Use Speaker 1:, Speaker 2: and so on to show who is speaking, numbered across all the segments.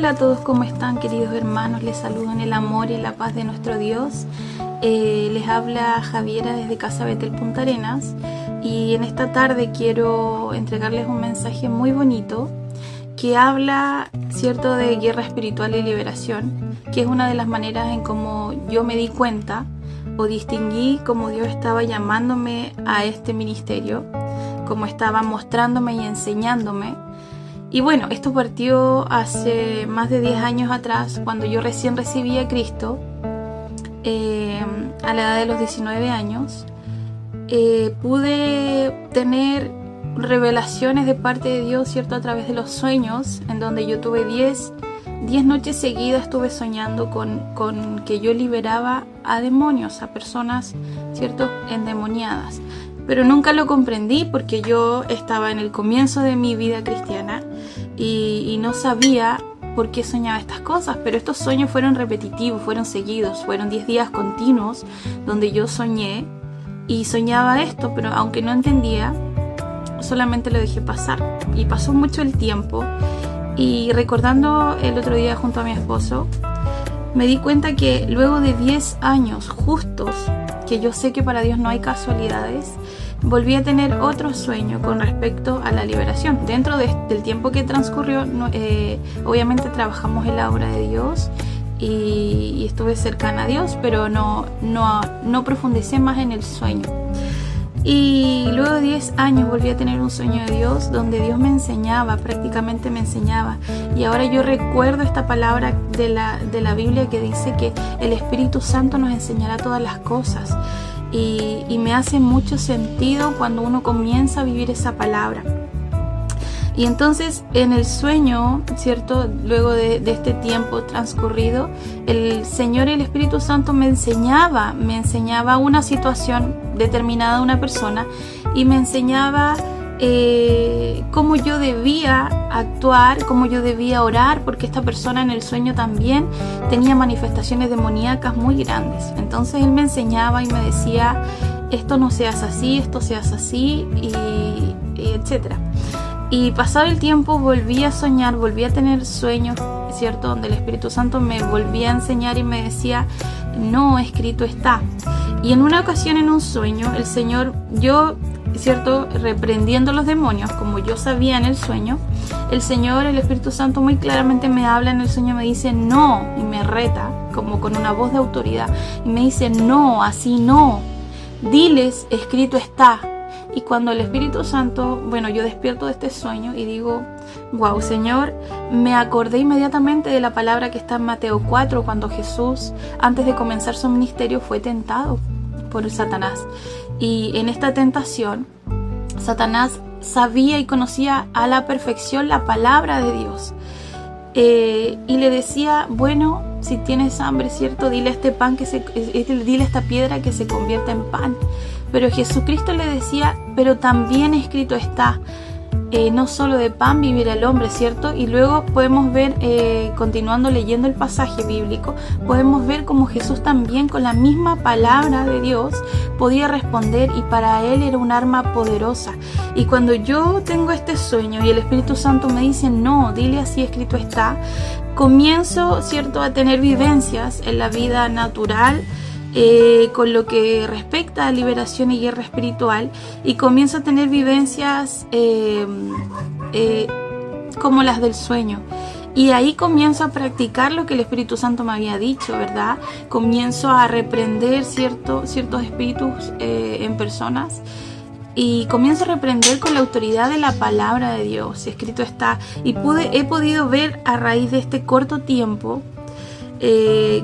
Speaker 1: Hola a todos, ¿cómo están, queridos hermanos? Les saludo en el amor y en la paz de nuestro Dios. Les habla Javiera desde Casa Betel Punta Arenas, y en esta tarde quiero entregarles un mensaje muy bonito que habla, cierto, de guerra espiritual y liberación, que es una de las maneras en cómo yo me di cuenta o distinguí cómo Dios estaba llamándome a este ministerio, cómo estaba mostrándome y enseñándome. Y bueno, esto partió hace más de 10 años atrás, cuando yo recién recibí a Cristo, a la edad de los 19 años. Pude tener revelaciones de parte de Dios, ¿cierto?, a través de los sueños, en donde yo tuve 10 noches seguidas, estuve soñando con que yo liberaba a demonios, a personas, ¿cierto?, endemoniadas. Pero nunca lo comprendí porque yo estaba en el comienzo de mi vida cristiana y no sabía por qué soñaba estas cosas, pero estos sueños fueron repetitivos, fueron seguidos, fueron 10 días continuos donde yo soñé y soñaba esto, pero aunque no entendía, solamente lo dejé pasar. Y pasó mucho el tiempo, y recordando el otro día junto a mi esposo, me di cuenta que luego de 10 años justos, que yo sé que para Dios no hay casualidades, volví a tener otro sueño con respecto a la liberación. Dentro del tiempo que transcurrió, obviamente trabajamos en la obra de Dios y estuve cercana a Dios, pero no profundicé más en el sueño. Y luego de 10 años volví a tener un sueño de Dios, donde Dios me enseñaba, prácticamente me enseñaba. Y ahora yo recuerdo esta palabra de la Biblia que dice que el Espíritu Santo nos enseñará todas las cosas. Y me hace mucho sentido cuando uno comienza a vivir esa palabra. Y entonces en el sueño, ¿cierto?, luego de este tiempo transcurrido, el Señor y el Espíritu Santo me enseñaba una situación determinada de una persona, y me enseñaba cómo yo debía actuar, cómo yo debía orar, porque esta persona en el sueño también tenía manifestaciones demoníacas muy grandes. Entonces Él me enseñaba y me decía, esto no se hace así, esto se hace así, y etcétera. Y pasado el tiempo volví a soñar, volví a tener sueños, ¿cierto?, donde el Espíritu Santo me volvía a enseñar y me decía, no, escrito está. Y en una ocasión, en un sueño, el Señor, yo, ¿cierto?, reprendiendo los demonios, como yo sabía en el sueño, el Señor, el Espíritu Santo, muy claramente me habla en el sueño, me dice no, y me reta, como con una voz de autoridad, y me dice no, así no, diles, escrito está. Y cuando el Espíritu Santo, bueno, yo despierto de este sueño y digo, wow, Señor, me acordé inmediatamente de la palabra que está en Mateo 4, cuando Jesús, antes de comenzar su ministerio, fue tentado por Satanás. Y en esta tentación, Satanás sabía y conocía a la perfección la palabra de Dios. Y le decía, bueno, si tienes hambre, ¿cierto?, dile a dile a esta piedra que se convierta en pan. Pero Jesucristo le decía, pero también escrito está, no solo de pan vivirá el hombre, ¿cierto? Y luego podemos ver, continuando leyendo el pasaje bíblico, podemos ver cómo Jesús también con la misma palabra de Dios podía responder, y para Él era un arma poderosa. Y cuando yo tengo este sueño y el Espíritu Santo me dice, no, dile así escrito está, comienzo, ¿cierto?, a tener vivencias en la vida natural, con lo que respecta a liberación y guerra espiritual, y comienzo a tener vivencias como las del sueño, y ahí comienzo a practicar lo que el Espíritu Santo me había dicho, ¿verdad? Comienzo a reprender ciertos espíritus en personas, y comienzo a reprender con la autoridad de la palabra de Dios, escrito está. Y he podido ver a raíz de este corto tiempo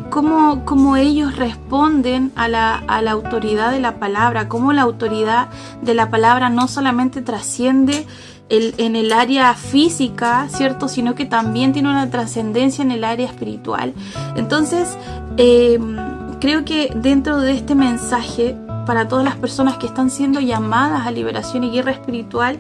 Speaker 1: cómo ellos responden a la autoridad de la palabra, cómo la autoridad de la palabra no solamente trasciende en el área física, ¿cierto?, sino que también tiene una trascendencia en el área espiritual. Entonces, creo que dentro de este mensaje, para todas las personas que están siendo llamadas a liberación y guerra espiritual,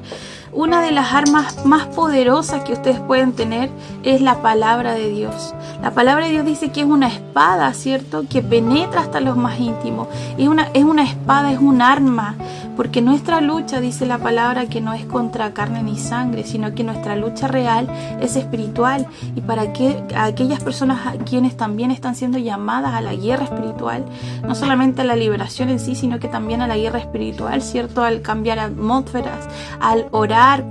Speaker 1: una de las armas más poderosas que ustedes pueden tener es la palabra de Dios. La palabra de Dios dice que es una espada, ¿cierto?, que penetra hasta los más íntimos. Es una espada, es un arma porque nuestra lucha, dice la palabra, que no es contra carne ni sangre, sino que nuestra lucha real es espiritual. Y para que aquellas personas a quienes también están siendo llamadas a la guerra espiritual, no solamente a la liberación en sí, sino que también a la guerra espiritual, ¿cierto? Al cambiar atmósferas, al orar,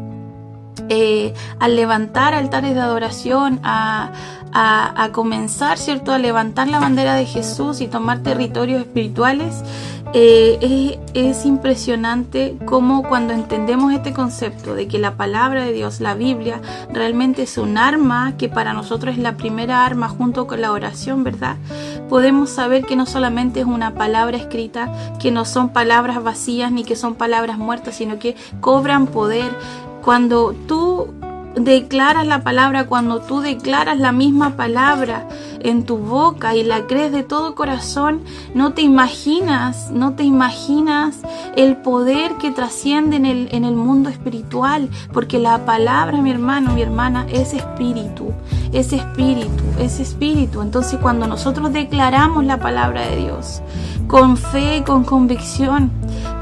Speaker 1: al levantar altares de adoración, a comenzar, ¿cierto?, a levantar la bandera de Jesús y tomar territorios espirituales. Es impresionante cómo cuando entendemos este concepto de que la palabra de Dios, la Biblia, realmente es un arma, que para nosotros es la primera arma junto con la oración, ¿verdad? Podemos saber que no solamente es una palabra escrita, que no son palabras vacías ni que son palabras muertas, sino que cobran poder. Cuando tú declaras la palabra, cuando tú declaras la misma palabra en tu boca y la crees de todo corazón, no te imaginas el poder que trasciende en el mundo espiritual, porque la palabra, mi hermano, mi hermana, es espíritu. Entonces, cuando nosotros declaramos la palabra de Dios con fe, con convicción,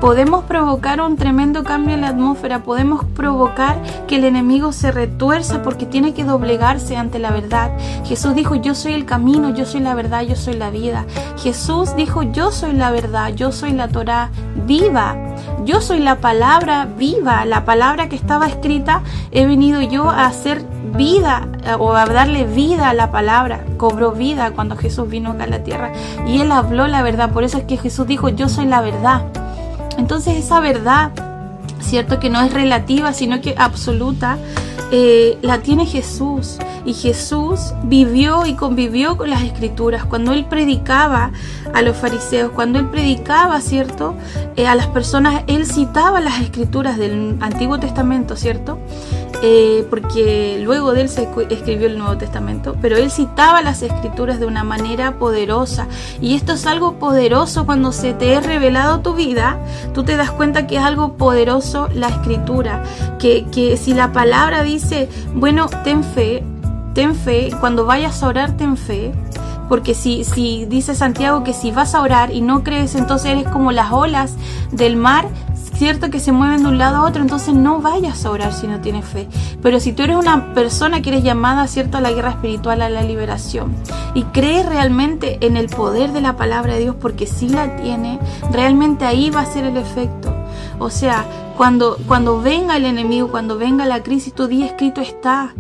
Speaker 1: podemos provocar un tremendo cambio en la atmósfera, podemos provocar que el enemigo se retuerza porque tiene que doblegarse ante la verdad. Jesús dijo: yo soy el camino, yo soy la verdad, yo soy la vida. Jesús dijo: yo soy la verdad, yo soy la Torá viva, yo soy la palabra viva, la palabra que estaba escrita. He venido yo a hacer vida, o a darle vida a la palabra. Cobró vida cuando Jesús vino acá a la tierra y Él habló la verdad. Por eso es que Jesús dijo: yo soy la verdad. Entonces esa verdad, cierto, que no es relativa sino que absoluta, la tiene Jesús. Y Jesús vivió y convivió con las Escrituras. Cuando Él predicaba a los fariseos, cuando Él predicaba, ¿cierto?, a las personas, Él citaba las Escrituras del Antiguo Testamento, ¿cierto?, porque luego de Él se escribió el Nuevo Testamento, pero Él citaba las Escrituras de una manera poderosa. Y esto es algo poderoso. Cuando se te es revelado tu vida, tú te das cuenta que es algo poderoso la Escritura, que si la palabra dice, bueno, ten fe, cuando vayas a orar, ten fe. Porque si dice Santiago que si vas a orar y no crees, entonces eres como las olas del mar, ¿cierto?, que se mueven de un lado a otro. Entonces no vayas a orar si no tienes fe. Pero si tú eres una persona que eres llamada, ¿cierto?, a la guerra espiritual, a la liberación, y crees realmente en el poder de la palabra de Dios, porque sí la tiene, realmente ahí va a ser el efecto. O sea, cuando venga el enemigo, cuando venga la crisis, tú di: escrito está,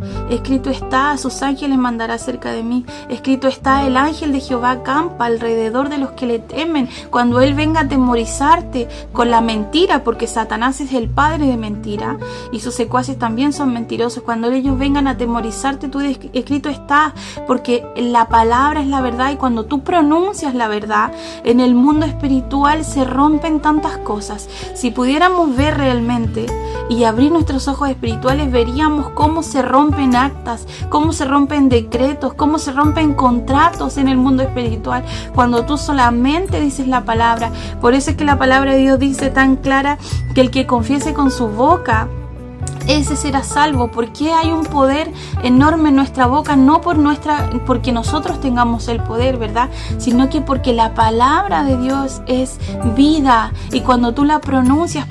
Speaker 1: a sus ángeles mandará cerca de mí, escrito está, el ángel de Jehová acampa alrededor de los que le temen. Cuando Él venga a atemorizarte con la mentira, porque Satanás es el padre de mentira y sus secuaces también son mentirosos, cuando ellos vengan a atemorizarte, tú di: escrito está, porque la palabra es la verdad. Y cuando tú pronuncias la verdad, en el mundo espiritual se rompen tantas cosas. Si pudiéramos ver realmente y abrir nuestros ojos espirituales, veríamos cómo se rompen actas, cómo se rompen decretos, cómo se rompen contratos en el mundo espiritual cuando tú solamente dices la palabra. Por eso es que la palabra de Dios dice tan clara que el que confiese con su boca, ese será salvo. Porque hay un poder enorme en nuestra boca, no porque nosotros tengamos el poder, ¿verdad?, sino que porque la palabra de Dios es vida, y cuando tú la pronuncias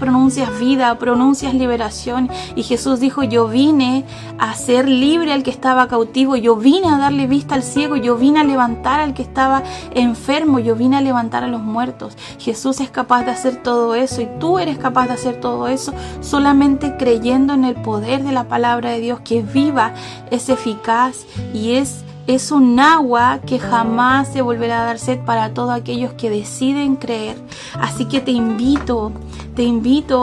Speaker 1: vida, pronuncias liberación. Y Jesús dijo: yo vine a hacer libre al que estaba cautivo, yo vine a darle vista al ciego, yo vine a levantar al que estaba enfermo, yo vine a levantar a los muertos. Jesús es capaz de hacer todo eso, y tú eres capaz de hacer todo eso solamente creyendo en el poder de la palabra de Dios, que es viva, es eficaz y es un agua que jamás se volverá a dar sed para todos aquellos que deciden creer. Así que te invito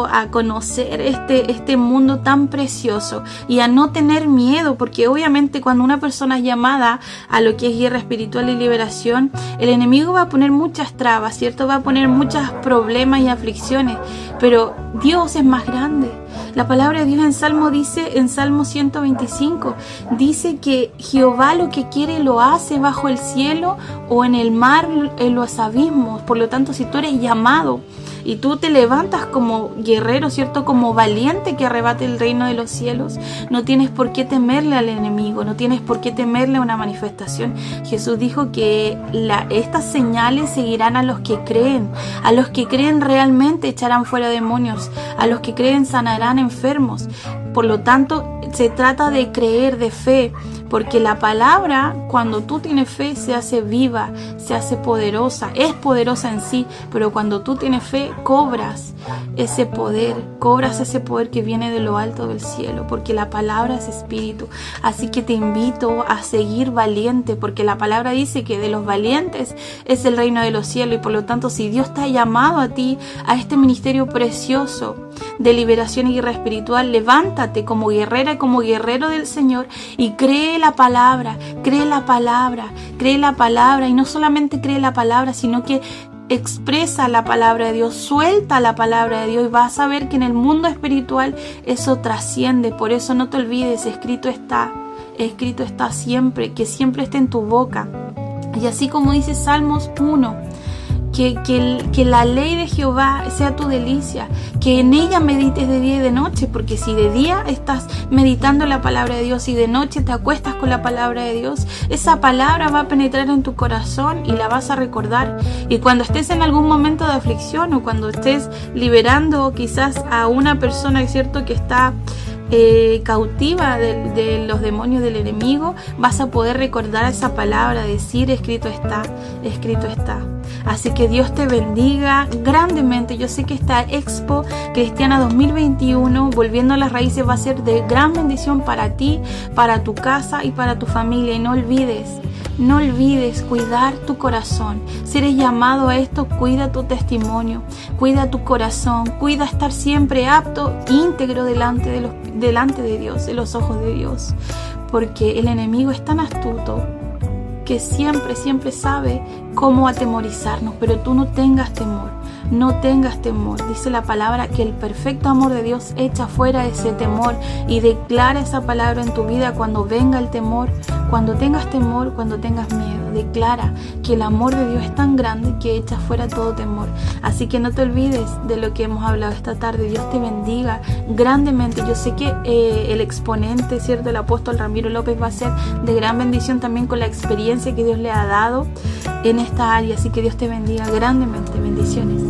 Speaker 1: a conocer este mundo tan precioso y a no tener miedo, porque obviamente cuando una persona es llamada a lo que es guerra espiritual y liberación, el enemigo va a poner muchas trabas, ¿cierto? Va a poner muchos problemas y aflicciones, pero Dios es más grande. La palabra de Dios en Salmo 125, dice que Jehová lo que quiere lo hace bajo el cielo o en el mar, en los abismos. Por lo tanto, si tú eres llamado y tú te levantas como guerrero, ¿cierto? Como valiente que arrebate el reino de los cielos. No tienes por qué temerle al enemigo, no tienes por qué temerle a una manifestación. Jesús dijo que estas señales seguirán a los que creen. A los que creen realmente echarán fuera demonios. A los que creen sanarán enfermos. Por lo tanto, se trata de creer, de fe, porque la palabra, cuando tú tienes fe, se hace viva, se hace poderosa, es poderosa en sí, pero cuando tú tienes fe, cobras ese poder que viene de lo alto del cielo, porque la palabra es espíritu. Así que te invito a seguir valiente, porque la palabra dice que de los valientes es el reino de los cielos, y por lo tanto, si Dios te ha llamado a ti, a este ministerio precioso de liberación y guerra espiritual, levántate como guerrera y como guerrero del Señor y cree la palabra, y no solamente cree la palabra, sino que expresa la palabra de Dios, suelta la palabra de Dios, y vas a ver que en el mundo espiritual eso trasciende. Por eso no te olvides, escrito está siempre, que siempre esté en tu boca. Y así como dice Salmos 1, que la ley de Jehová sea tu delicia, que en ella medites de día y de noche, porque si de día estás meditando la palabra de Dios y de noche te acuestas con la palabra de Dios, esa palabra va a penetrar en tu corazón y la vas a recordar. Y cuando estés en algún momento de aflicción, o cuando estés liberando quizás a una persona, es cierto, que está cautiva de los demonios del enemigo, vas a poder recordar esa palabra, decir escrito está. Así que Dios te bendiga grandemente. Yo sé que esta Expo Cristiana 2021, Volviendo a las Raíces, va a ser de gran bendición para ti, para tu casa y para tu familia. Y no olvides cuidar tu corazón. Si eres llamado a esto, cuida tu testimonio, cuida tu corazón, cuida estar siempre apto, íntegro delante de Dios, en los ojos de Dios, porque el enemigo es tan astuto que siempre sabe cómo atemorizarnos. Pero tú no tengas temor. Dice la palabra que el perfecto amor de Dios echa fuera ese temor, y declara esa palabra en tu vida cuando venga el temor, cuando tengas temor, cuando tengas miedo. Declara que el amor de Dios es tan grande que echa fuera todo temor. Así que no te olvides de lo que hemos hablado esta tarde. Dios te bendiga grandemente. Yo sé que el exponente, ¿cierto?, el apóstol Ramiro López, va a ser de gran bendición también con la experiencia que Dios le ha dado en esta área. Así que Dios te bendiga grandemente. Bendiciones.